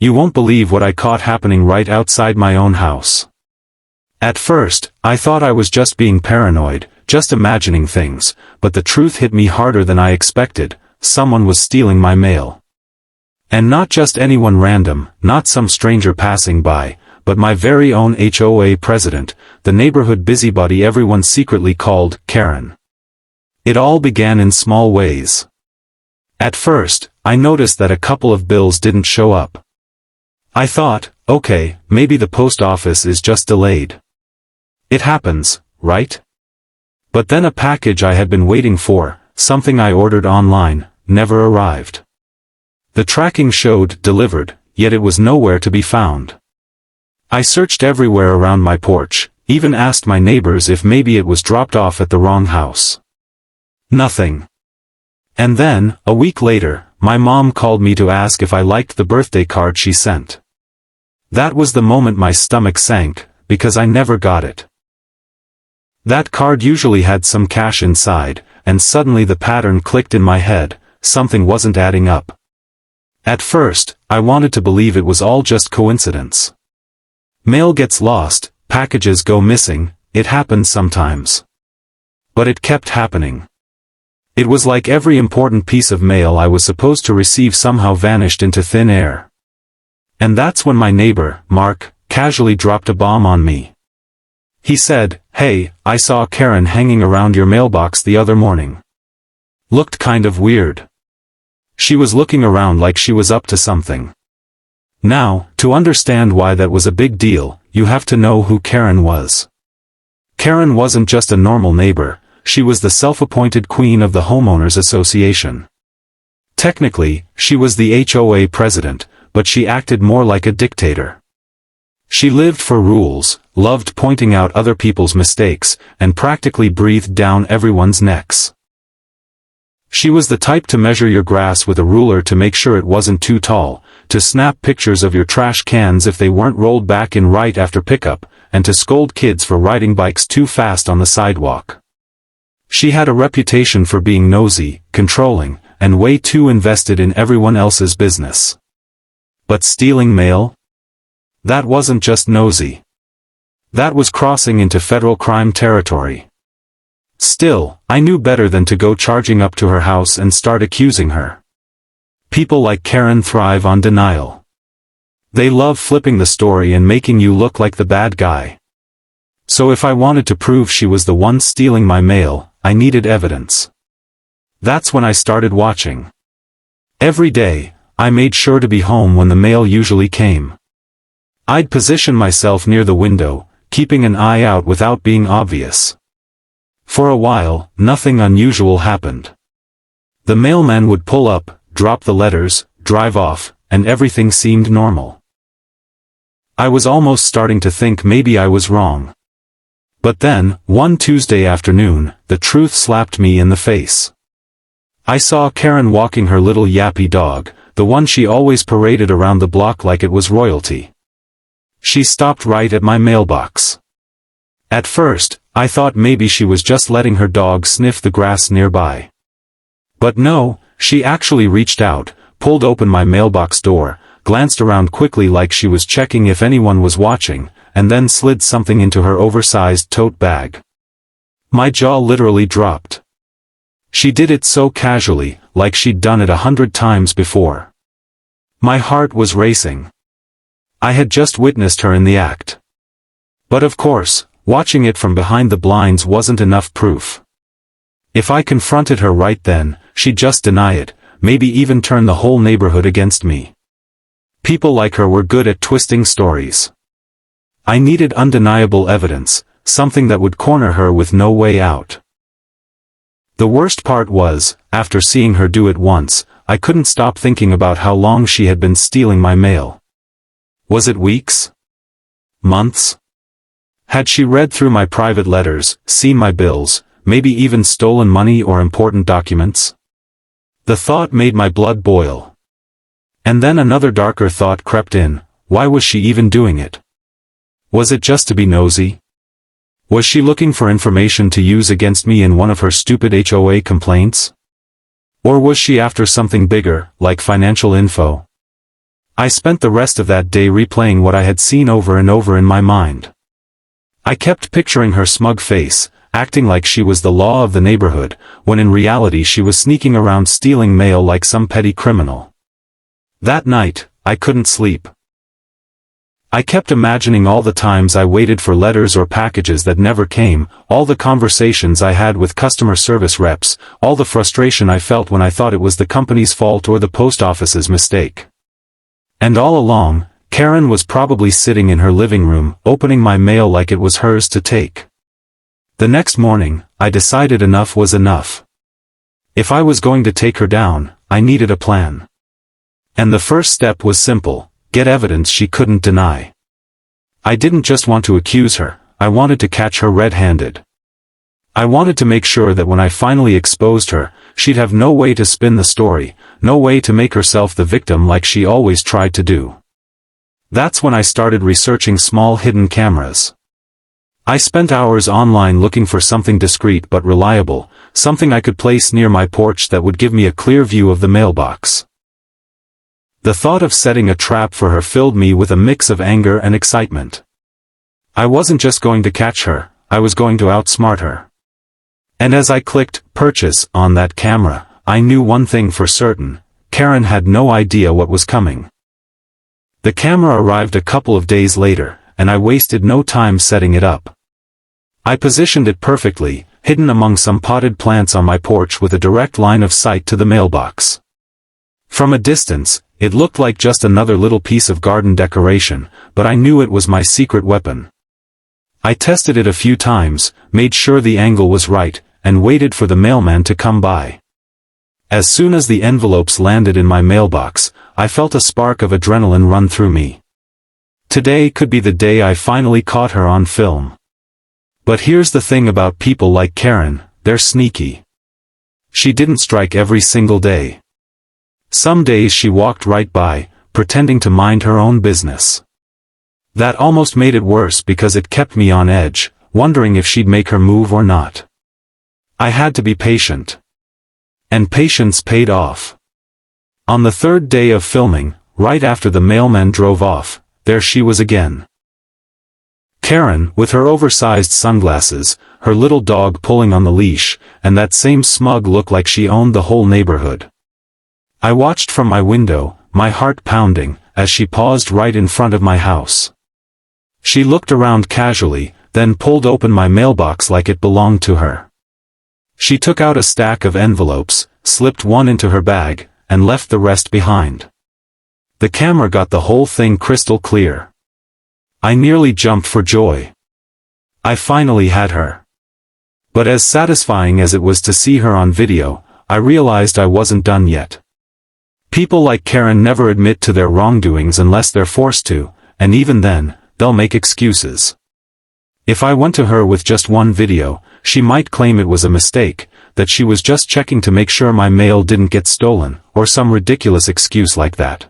You won't believe what I caught happening right outside my own house. At first, I thought I was just being paranoid, just imagining things, but the truth hit me harder than I expected. Someone was stealing my mail. And not just anyone random, not some stranger passing by, but my very own HOA president, the neighborhood busybody everyone secretly called Karen. It all began in small ways. At first, I noticed that a couple of bills didn't show up. I thought, okay, maybe the post office is just delayed. It happens, right? But then a package I had been waiting for, something I ordered online, never arrived. The tracking showed delivered, yet it was nowhere to be found. I searched everywhere around my porch, even asked my neighbors if maybe it was dropped off at the wrong house. Nothing. And then, a week later, my mom called me to ask if I liked the birthday card she sent. That was the moment my stomach sank, because I never got it. That card usually had some cash inside, and suddenly the pattern clicked in my head, something wasn't adding up. At first, I wanted to believe it was all just coincidence. Mail gets lost, packages go missing, it happens sometimes. But it kept happening. It was like every important piece of mail I was supposed to receive somehow vanished into thin air. And that's when my neighbor, Mark, casually dropped a bomb on me. He said, "Hey, I saw Karen hanging around your mailbox the other morning. Looked kind of weird. She was looking around like she was up to something." Now, to understand why that was a big deal, you have to know who Karen was. Karen wasn't just a normal neighbor, she was the self-appointed queen of the homeowners association. Technically, she was the HOA president, but she acted more like a dictator. She lived for rules, loved pointing out other people's mistakes, and practically breathed down everyone's necks. She was the type to measure your grass with a ruler to make sure it wasn't too tall, to snap pictures of your trash cans if they weren't rolled back in right after pickup, and to scold kids for riding bikes too fast on the sidewalk. She had a reputation for being nosy, controlling, and way too invested in everyone else's business. But stealing mail? That wasn't just nosy. That was crossing into federal crime territory. Still, I knew better than to go charging up to her house and start accusing her. People like Karen thrive on denial. They love flipping the story and making you look like the bad guy. So if I wanted to prove she was the one stealing my mail, I needed evidence. That's when I started watching. Every day, I made sure to be home when the mail usually came. I'd position myself near the window, keeping an eye out without being obvious. For a while, nothing unusual happened. The mailman would pull up, drop the letters, drive off, and everything seemed normal. I was almost starting to think maybe I was wrong. But then, one Tuesday afternoon, the truth slapped me in the face. I saw Karen walking her little yappy dog, the one she always paraded around the block like it was royalty. She stopped right at my mailbox. At first, I thought maybe she was just letting her dog sniff the grass nearby. But no, she actually reached out, pulled open my mailbox door, glanced around quickly like she was checking if anyone was watching, and then slid something into her oversized tote bag. My jaw literally dropped. She did it so casually, like she'd done it 100 times before. My heart was racing. I had just witnessed her in the act. But of course, watching it from behind the blinds wasn't enough proof. If I confronted her right then, she'd just deny it, maybe even turn the whole neighborhood against me. People like her were good at twisting stories. I needed undeniable evidence, something that would corner her with no way out. The worst part was, after seeing her do it once, I couldn't stop thinking about how long she had been stealing my mail. Was it weeks? Months? Had she read through my private letters, seen my bills, maybe even stolen money or important documents? The thought made my blood boil. And then another darker thought crept in, why was she even doing it? Was it just to be nosy? Was she looking for information to use against me in one of her stupid HOA complaints? Or was she after something bigger, like financial info? I spent the rest of that day replaying what I had seen over and over in my mind. I kept picturing her smug face, acting like she was the law of the neighborhood, when in reality she was sneaking around stealing mail like some petty criminal. That night, I couldn't sleep. I kept imagining all the times I waited for letters or packages that never came, all the conversations I had with customer service reps, all the frustration I felt when I thought it was the company's fault or the post office's mistake. And all along, Karen was probably sitting in her living room, opening my mail like it was hers to take. The next morning, I decided enough was enough. If I was going to take her down, I needed a plan. And the first step was simple: get evidence she couldn't deny. I didn't just want to accuse her, I wanted to catch her red-handed. I wanted to make sure that when I finally exposed her, she'd have no way to spin the story, no way to make herself the victim like she always tried to do. That's when I started researching small hidden cameras. I spent hours online looking for something discreet but reliable, something I could place near my porch that would give me a clear view of the mailbox. The thought of setting a trap for her filled me with a mix of anger and excitement. I wasn't just going to catch her, I was going to outsmart her. And as I clicked "Purchase" on that camera, I knew one thing for certain: Karen had no idea what was coming. The camera arrived a couple of days later, and I wasted no time setting it up. I positioned it perfectly, hidden among some potted plants on my porch with a direct line of sight to the mailbox. From a distance, it looked like just another little piece of garden decoration, but I knew it was my secret weapon. I tested it a few times, made sure the angle was right, and waited for the mailman to come by. As soon as the envelopes landed in my mailbox, I felt a spark of adrenaline run through me. Today could be the day I finally caught her on film. But here's the thing about people like Karen: they're sneaky. She didn't strike every single day. Some days she walked right by, pretending to mind her own business. That almost made it worse because it kept me on edge, wondering if she'd make her move or not. I had to be patient. And patience paid off. On the third day of filming, right after the mailman drove off, there she was again. Karen, with her oversized sunglasses, her little dog pulling on the leash, and that same smug look like she owned the whole neighborhood. I watched from my window, my heart pounding, as she paused right in front of my house. She looked around casually, then pulled open my mailbox like it belonged to her. She took out a stack of envelopes, slipped one into her bag, and left the rest behind. The camera got the whole thing crystal clear. I nearly jumped for joy. I finally had her. But as satisfying as it was to see her on video, I realized I wasn't done yet. People like Karen never admit to their wrongdoings unless they're forced to, and even then, they'll make excuses. If I went to her with just one video, she might claim it was a mistake, that she was just checking to make sure my mail didn't get stolen, or some ridiculous excuse like that.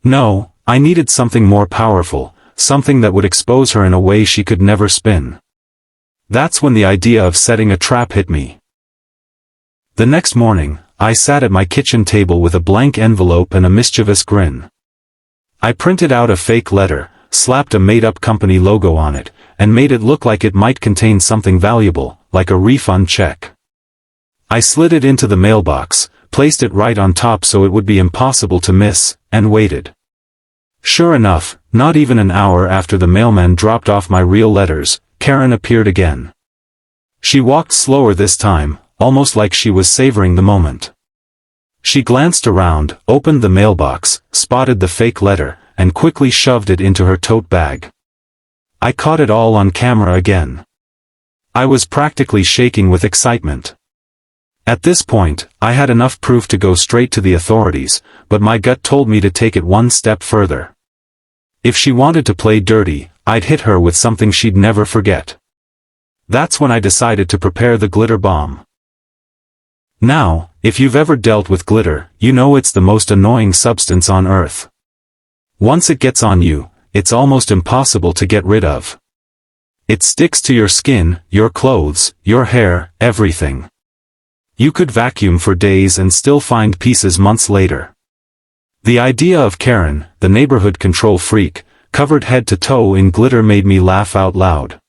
No, I needed something more powerful, something that would expose her in a way she could never spin. That's when the idea of setting a trap hit me. The next morning, I sat at my kitchen table with a blank envelope and a mischievous grin. I printed out a fake letter, slapped a made-up company logo on it, and made it look like it might contain something valuable, like a refund check. I slid it into the mailbox, placed it right on top so it would be impossible to miss, and waited. Sure enough, not even an hour after the mailman dropped off my real letters, Karen appeared again. She walked slower this time, almost like she was savoring the moment. She glanced around, opened the mailbox, spotted the fake letter, and quickly shoved it into her tote bag. I caught it all on camera again. I was practically shaking with excitement. At this point, I had enough proof to go straight to the authorities, but my gut told me to take it one step further. If she wanted to play dirty, I'd hit her with something she'd never forget. That's when I decided to prepare the glitter bomb. Now, if you've ever dealt with glitter, you know it's the most annoying substance on earth. Once it gets on you, it's almost impossible to get rid of. It sticks to your skin, your clothes, your hair, everything. You could vacuum for days and still find pieces months later. The idea of Karen, the neighborhood control freak, covered head to toe in glitter made me laugh out loud.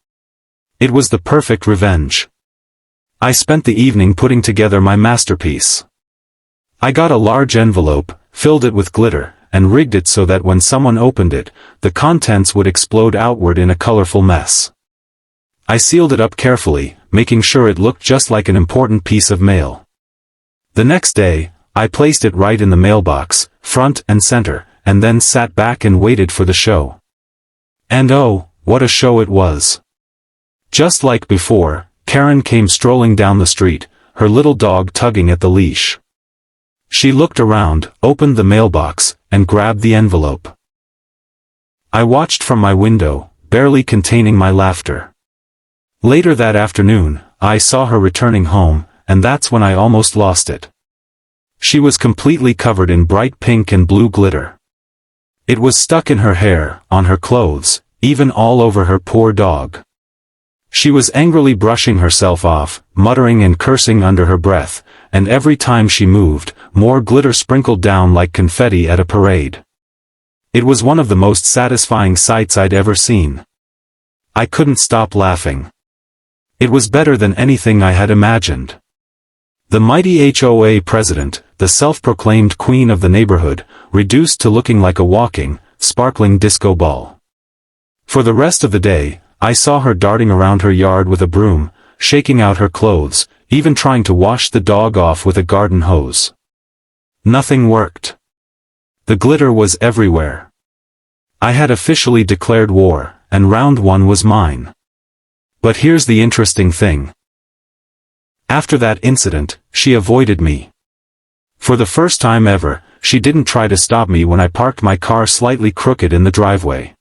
It was the perfect revenge. I spent the evening putting together my masterpiece. I got a large envelope, filled it with glitter, and rigged it so that when someone opened it, the contents would explode outward in a colorful mess. I sealed it up carefully, making sure it looked just like an important piece of mail. The next day, I placed it right in the mailbox, front and center, and then sat back and waited for the show. And oh, what a show it was. Just like before, Karen came strolling down the street, her little dog tugging at the leash. She looked around, opened the mailbox, and grabbed the envelope. I watched from my window, barely containing my laughter. Later that afternoon, I saw her returning home, and that's when I almost lost it. She was completely covered in bright pink and blue glitter. It was stuck in her hair, on her clothes, even all over her poor dog. She was angrily brushing herself off, muttering and cursing under her breath, and every time she moved, more glitter sprinkled down like confetti at a parade. It was one of the most satisfying sights I'd ever seen. I couldn't stop laughing. It was better than anything I had imagined. The mighty HOA president, the self-proclaimed queen of the neighborhood, reduced to looking like a walking, sparkling disco ball. For the rest of the day, I saw her darting around her yard with a broom, shaking out her clothes, even trying to wash the dog off with a garden hose. Nothing worked. The glitter was everywhere. I had officially declared war, and round one was mine. But here's the interesting thing. After that incident, she avoided me. For the first time ever, she didn't try to stop me when I parked my car slightly crooked in the driveway.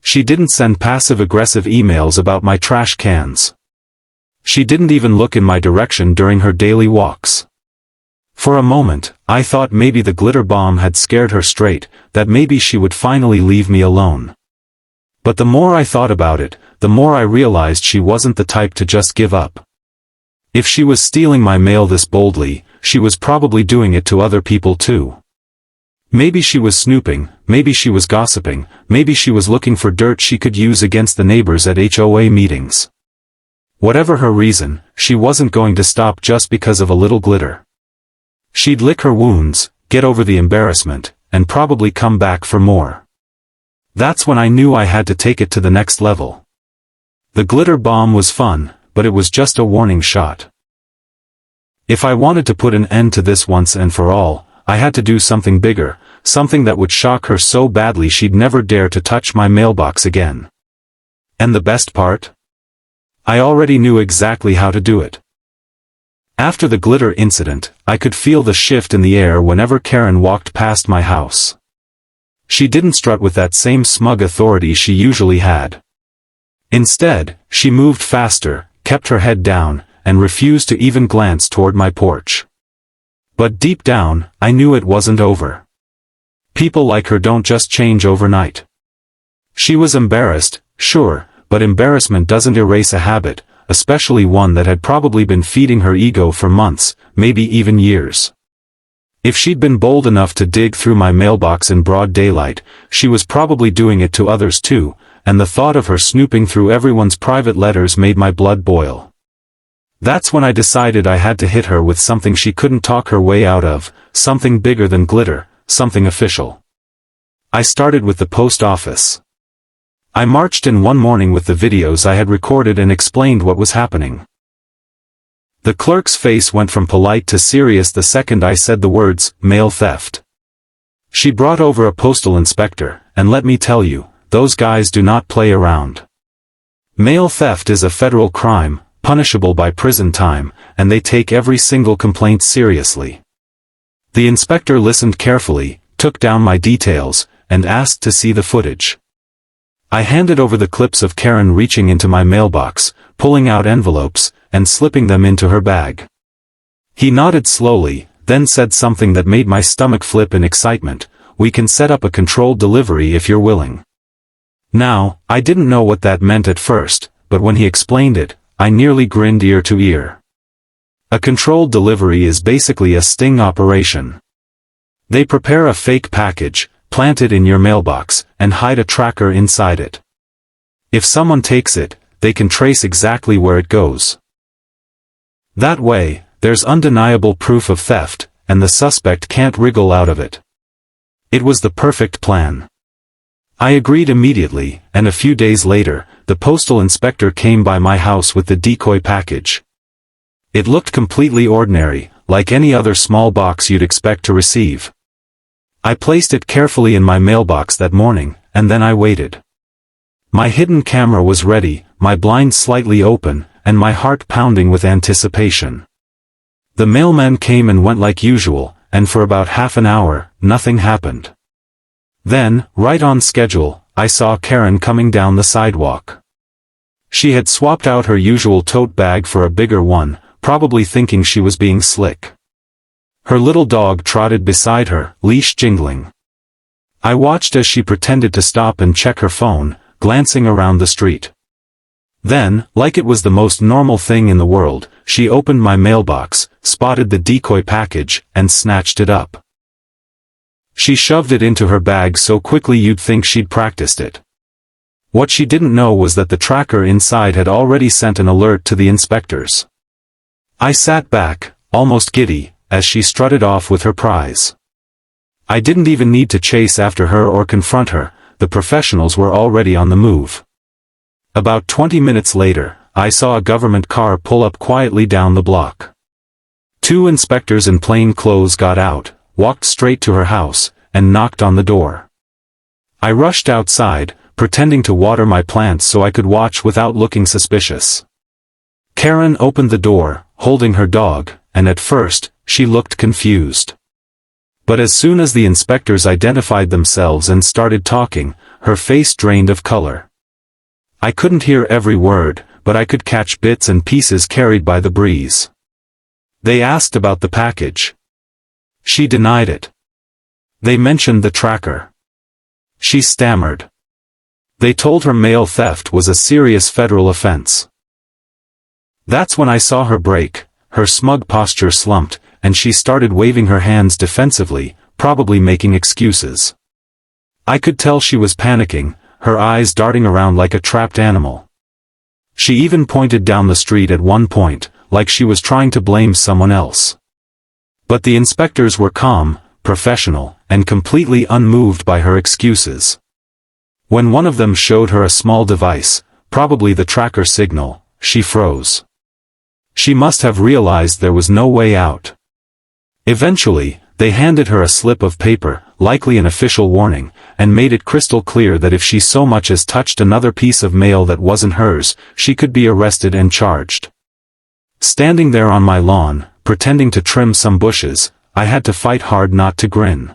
She didn't send passive-aggressive emails about my trash cans. She didn't even look in my direction during her daily walks. For a moment, I thought maybe the glitter bomb had scared her straight, that maybe she would finally leave me alone. But the more I thought about it, the more I realized she wasn't the type to just give up. If she was stealing my mail this boldly, she was probably doing it to other people too. Maybe she was snooping, maybe she was gossiping, maybe she was looking for dirt she could use against the neighbors at HOA meetings. Whatever her reason, she wasn't going to stop just because of a little glitter. She'd lick her wounds, get over the embarrassment, and probably come back for more. That's when I knew I had to take it to the next level. The glitter bomb was fun, but it was just a warning shot. If I wanted to put an end to this once and for all, I had to do something bigger, something that would shock her so badly she'd never dare to touch my mailbox again. And the best part? I already knew exactly how to do it. After the glitter incident, I could feel the shift in the air whenever Karen walked past my house. She didn't strut with that same smug authority she usually had. Instead, she moved faster, kept her head down, and refused to even glance toward my porch. But deep down, I knew it wasn't over. People like her don't just change overnight. She was embarrassed, sure, but embarrassment doesn't erase a habit, especially one that had probably been feeding her ego for months, maybe even years. If she'd been bold enough to dig through my mailbox in broad daylight, she was probably doing it to others too, and the thought of her snooping through everyone's private letters made my blood boil. That's when I decided I had to hit her with something she couldn't talk her way out of, something bigger than glitter, something official. I started with the post office. I marched in one morning with the videos I had recorded and explained what was happening. The clerk's face went from polite to serious the second I said the words, mail theft. She brought over a postal inspector, and let me tell you, those guys do not play around. Mail theft is a federal crime, punishable by prison time, and they take every single complaint seriously. The inspector listened carefully, took down my details, and asked to see the footage. I handed over the clips of Karen reaching into my mailbox, pulling out envelopes, and slipping them into her bag. He nodded slowly, then said something that made my stomach flip in excitement, "We can set up a controlled delivery if you're willing." Now, I didn't know what that meant at first, but when he explained it, I nearly grinned ear to ear. A controlled delivery is basically a sting operation. They prepare a fake package, plant it in your mailbox, and hide a tracker inside it. If someone takes it, they can trace exactly where it goes. That way, there's undeniable proof of theft, and the suspect can't wriggle out of it. It was the perfect plan. I agreed immediately, and a few days later, the postal inspector came by my house with the decoy package. It looked completely ordinary, like any other small box you'd expect to receive. I placed it carefully in my mailbox that morning, and then I waited. My hidden camera was ready, my blinds slightly open, and my heart pounding with anticipation. The mailman came and went like usual, and for about half an hour, nothing happened. Then, right on schedule, I saw Karen coming down the sidewalk. She had swapped out her usual tote bag for a bigger one, probably thinking she was being slick. Her little dog trotted beside her, leash jingling. I watched as she pretended to stop and check her phone, glancing around the street. Then, like it was the most normal thing in the world, she opened my mailbox, spotted the decoy package, and snatched it up. She shoved it into her bag so quickly you'd think she'd practiced it. What she didn't know was that the tracker inside had already sent an alert to the inspectors. I sat back, almost giddy, as she strutted off with her prize. I didn't even need to chase after her or confront her, the professionals were already on the move. About 20 minutes later, I saw a government car pull up quietly down the block. 2 inspectors in plain clothes got out, walked straight to her house, and knocked on the door. I rushed outside, pretending to water my plants so I could watch without looking suspicious. Karen opened the door, holding her dog, and at first, she looked confused. But as soon as the inspectors identified themselves and started talking, her face drained of color. I couldn't hear every word, but I could catch bits and pieces carried by the breeze. They asked about the package. She denied it. They mentioned the tracker. She stammered. They told her mail theft was a serious federal offense. That's when I saw her break, her smug posture slumped, and she started waving her hands defensively, probably making excuses. I could tell she was panicking, her eyes darting around like a trapped animal. She even pointed down the street at one point, like she was trying to blame someone else. But the inspectors were calm, professional, and completely unmoved by her excuses. When one of them showed her a small device, probably the tracker signal, she froze. She must have realized there was no way out. Eventually, they handed her a slip of paper, likely an official warning, and made it crystal clear that if she so much as touched another piece of mail that wasn't hers, she could be arrested and charged. Standing there on my lawn, pretending to trim some bushes, I had to fight hard not to grin.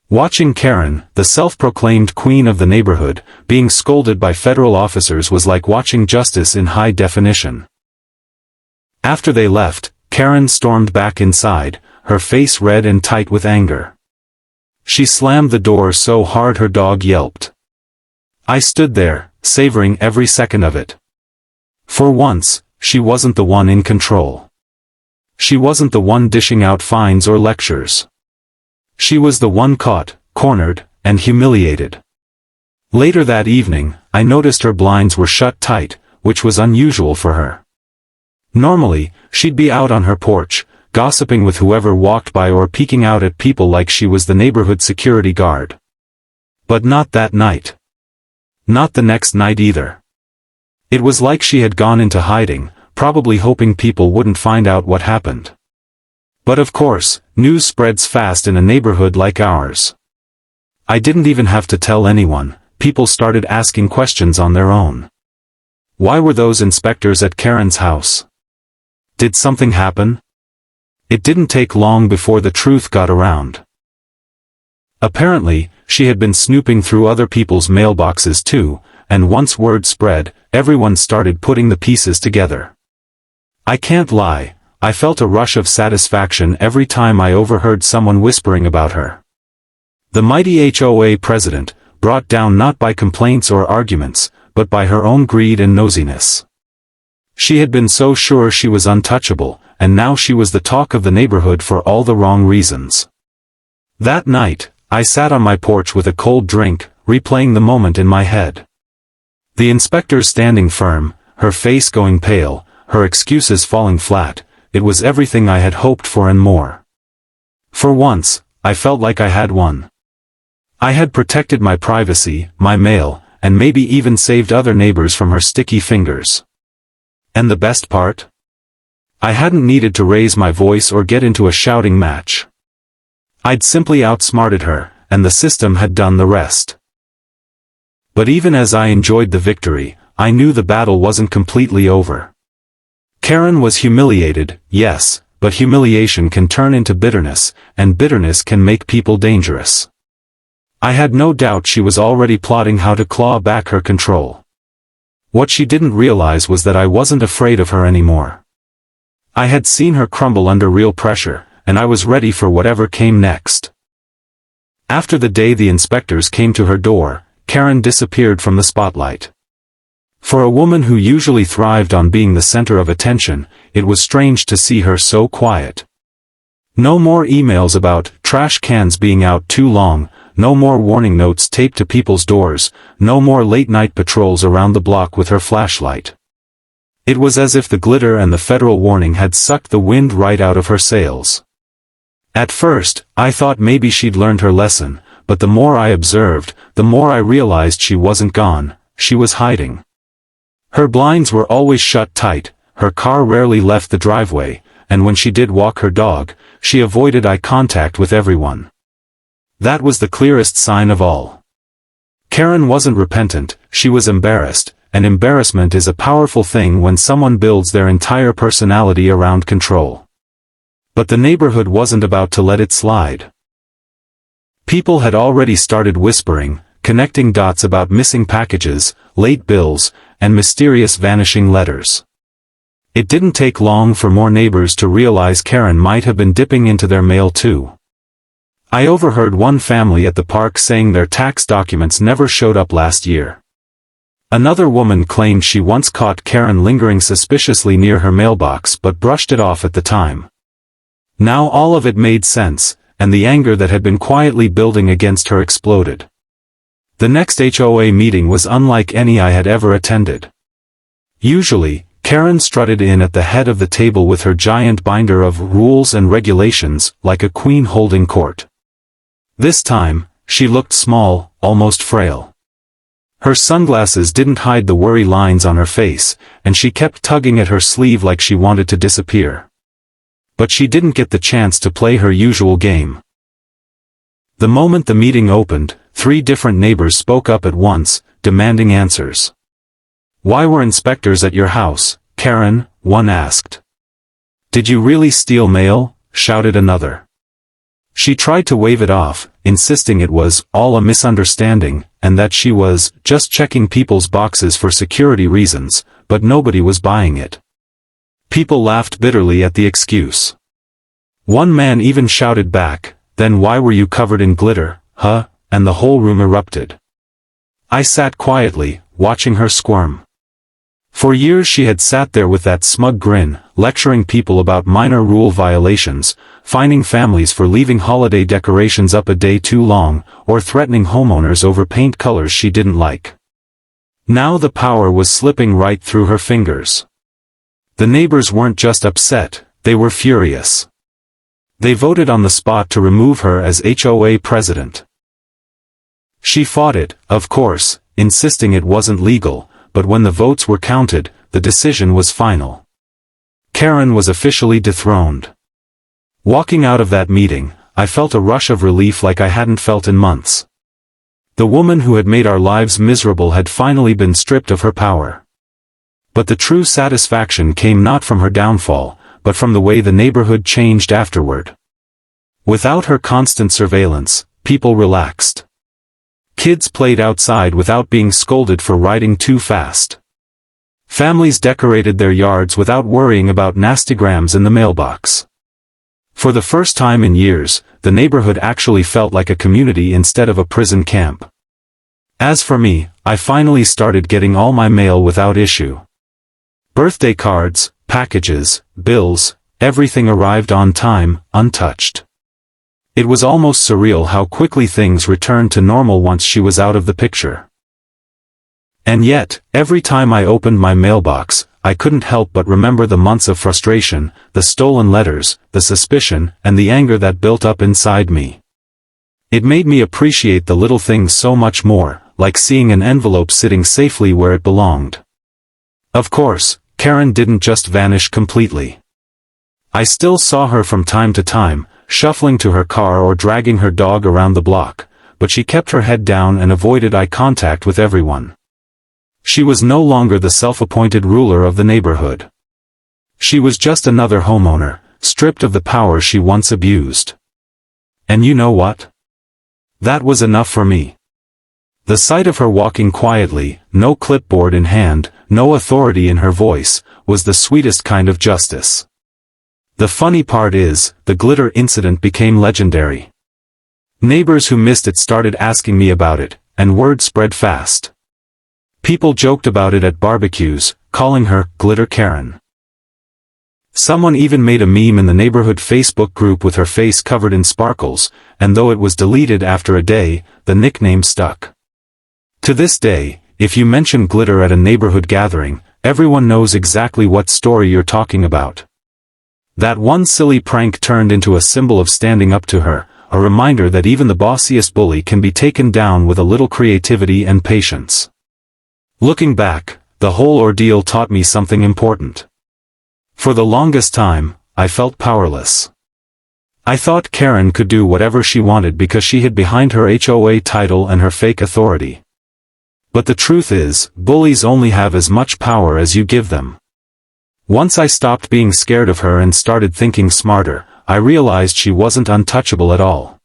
Watching Karen, the self-proclaimed queen of the neighborhood, being scolded by federal officers was like watching justice in high definition. After they left, Karen stormed back inside, her face red and tight with anger. She slammed the door so hard her dog yelped. I stood there, savoring every second of it. For once, she wasn't the one in control. She wasn't the one dishing out fines or lectures. She was the one caught, cornered, and humiliated. Later that evening, I noticed her blinds were shut tight, which was unusual for her. Normally, she'd be out on her porch, gossiping with whoever walked by or peeking out at people like she was the neighborhood security guard. But not that night. Not the next night either. It was like she had gone into hiding, probably hoping people wouldn't find out what happened. But of course, news spreads fast in a neighborhood like ours. I didn't even have to tell anyone, people started asking questions on their own. Why were those inspectors at Karen's house? Did something happen? It didn't take long before the truth got around. Apparently, she had been snooping through other people's mailboxes too, and once word spread, everyone started putting the pieces together. I can't lie, I felt a rush of satisfaction every time I overheard someone whispering about her. The mighty HOA president, brought down not by complaints or arguments, but by her own greed and nosiness. She had been so sure she was untouchable, and now she was the talk of the neighborhood for all the wrong reasons. That night, I sat on my porch with a cold drink, replaying the moment in my head. The inspector standing firm, her face going pale, her excuses falling flat. It was everything I had hoped for and more. For once, I felt like I had won. I had protected my privacy, my mail, and maybe even saved other neighbors from her sticky fingers. And the best part? I hadn't needed to raise my voice or get into a shouting match. I'd simply outsmarted her, and the system had done the rest. But even as I enjoyed the victory, I knew the battle wasn't completely over. Karen was humiliated, yes, but humiliation can turn into bitterness, and bitterness can make people dangerous. I had no doubt she was already plotting how to claw back her control. What she didn't realize was that I wasn't afraid of her anymore. I had seen her crumble under real pressure, and I was ready for whatever came next. After the day the inspectors came to her door, Karen disappeared from the spotlight. For a woman who usually thrived on being the center of attention, it was strange to see her so quiet. No more emails about trash cans being out too long, no more warning notes taped to people's doors, no more late-night patrols around the block with her flashlight. It was as if the glitter and the federal warning had sucked the wind right out of her sails. At first, I thought maybe she'd learned her lesson, but the more I observed, the more I realized she wasn't gone, she was hiding. Her blinds were always shut tight, her car rarely left the driveway, and when she did walk her dog, she avoided eye contact with everyone. That was the clearest sign of all. Karen wasn't repentant, she was embarrassed, and embarrassment is a powerful thing when someone builds their entire personality around control. But the neighborhood wasn't about to let it slide. People had already started whispering, connecting dots about missing packages, late bills, and mysterious vanishing letters. It didn't take long for more neighbors to realize Karen might have been dipping into their mail too. I overheard one family at the park saying their tax documents never showed up last year. Another woman claimed she once caught Karen lingering suspiciously near her mailbox but brushed it off at the time. Now all of it made sense, and the anger that had been quietly building against her exploded. The next HOA meeting was unlike any I had ever attended. Usually, Karen strutted in at the head of the table with her giant binder of rules and regulations, like a queen holding court. This time, she looked small, almost frail. Her sunglasses didn't hide the worry lines on her face, and she kept tugging at her sleeve like she wanted to disappear. But she didn't get the chance to play her usual game. The moment the meeting opened, 3 different neighbors spoke up at once, demanding answers. "Why were inspectors at your house, Karen?" one asked. "Did you really steal mail?" shouted another. She tried to wave it off, insisting it was all a misunderstanding, and that she was just checking people's boxes for security reasons, but nobody was buying it. People laughed bitterly at the excuse. One man even shouted back, "Then why were you covered in glitter, huh?" and the whole room erupted. I sat quietly, watching her squirm. For years she had sat there with that smug grin, lecturing people about minor rule violations, fining families for leaving holiday decorations up a day too long, or threatening homeowners over paint colors she didn't like. Now the power was slipping right through her fingers. The neighbors weren't just upset, they were furious. They voted on the spot to remove her as HOA president. She fought it, of course, insisting it wasn't legal, but when the votes were counted, the decision was final. Karen was officially dethroned. Walking out of that meeting, I felt a rush of relief like I hadn't felt in months. The woman who had made our lives miserable had finally been stripped of her power. But the true satisfaction came not from her downfall, but from the way the neighborhood changed afterward. Without her constant surveillance, people relaxed. Kids played outside without being scolded for riding too fast. Families decorated their yards without worrying about nastygrams in the mailbox. For the first time in years, the neighborhood actually felt like a community instead of a prison camp. As for me, I finally started getting all my mail without issue. Birthday cards, packages, bills, everything arrived on time, untouched. It was almost surreal how quickly things returned to normal once she was out of the picture. And yet, every time I opened my mailbox, I couldn't help but remember the months of frustration, the stolen letters, the suspicion, and the anger that built up inside me. It made me appreciate the little things so much more, like seeing an envelope sitting safely where it belonged. Of course, Karen didn't just vanish completely. I still saw her from time to time, shuffling to her car or dragging her dog around the block, but she kept her head down and avoided eye contact with everyone. She was no longer the self-appointed ruler of the neighborhood. She was just another homeowner, stripped of the power she once abused. And you know what? That was enough for me. The sight of her walking quietly, no clipboard in hand, no authority in her voice, was the sweetest kind of justice. The funny part is, the glitter incident became legendary. Neighbors who missed it started asking me about it, and word spread fast. People joked about it at barbecues, calling her Glitter Karen. Someone even made a meme in the neighborhood Facebook group with her face covered in sparkles, and though it was deleted after a day, the nickname stuck. To this day, if you mention glitter at a neighborhood gathering, everyone knows exactly what story you're talking about. That one silly prank turned into a symbol of standing up to her, a reminder that even the bossiest bully can be taken down with a little creativity and patience. Looking back, the whole ordeal taught me something important. For the longest time, I felt powerless. I thought Karen could do whatever she wanted because she hid behind her HOA title and her fake authority. But the truth is, bullies only have as much power as you give them. Once I stopped being scared of her and started thinking smarter, I realized she wasn't untouchable at all.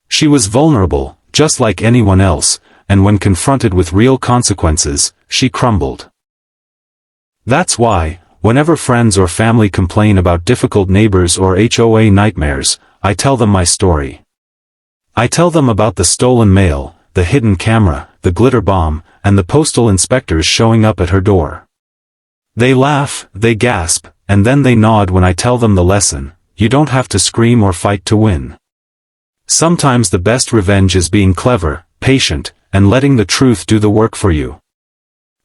She was vulnerable, just like anyone else, and when confronted with real consequences, she crumbled. That's why, whenever friends or family complain about difficult neighbors or HOA nightmares, I tell them my story. I tell them about the stolen mail, the hidden camera, the glitter bomb, and the postal inspectors showing up at her door. They laugh, they gasp, and then they nod when I tell them the lesson: you don't have to scream or fight to win. Sometimes the best revenge is being clever, patient, and letting the truth do the work for you.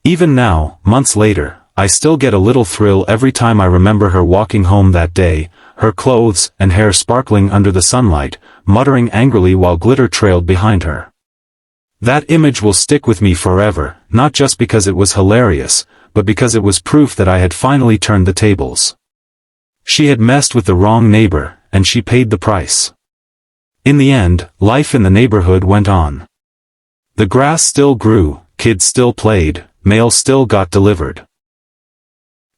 Even now, months later, I still get a little thrill every time I remember her walking home that day, her clothes and hair sparkling under the sunlight, muttering angrily while glitter trailed behind her. That image will stick with me forever, not just because it was hilarious, but because it was proof that I had finally turned the tables. She had messed with the wrong neighbor, and she paid the price. In the end, life in the neighborhood went on. The grass still grew, kids still played, mail still got delivered.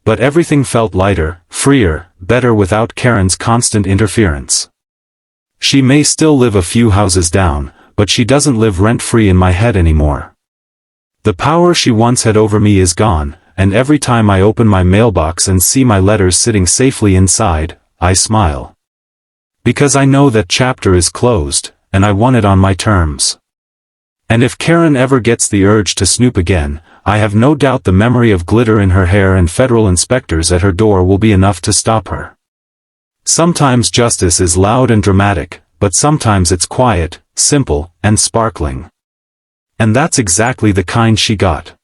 But everything felt lighter, freer, better without Karen's constant interference. She may still live a few houses down, but she doesn't live rent-free in my head anymore. The power she once had over me is gone, and every time I open my mailbox and see my letters sitting safely inside, I smile. Because I know that chapter is closed, and I won it on my terms. And if Karen ever gets the urge to snoop again, I have no doubt the memory of glitter in her hair and federal inspectors at her door will be enough to stop her. Sometimes justice is loud and dramatic, but sometimes it's quiet, simple, and sparkling. And that's exactly the kind she got.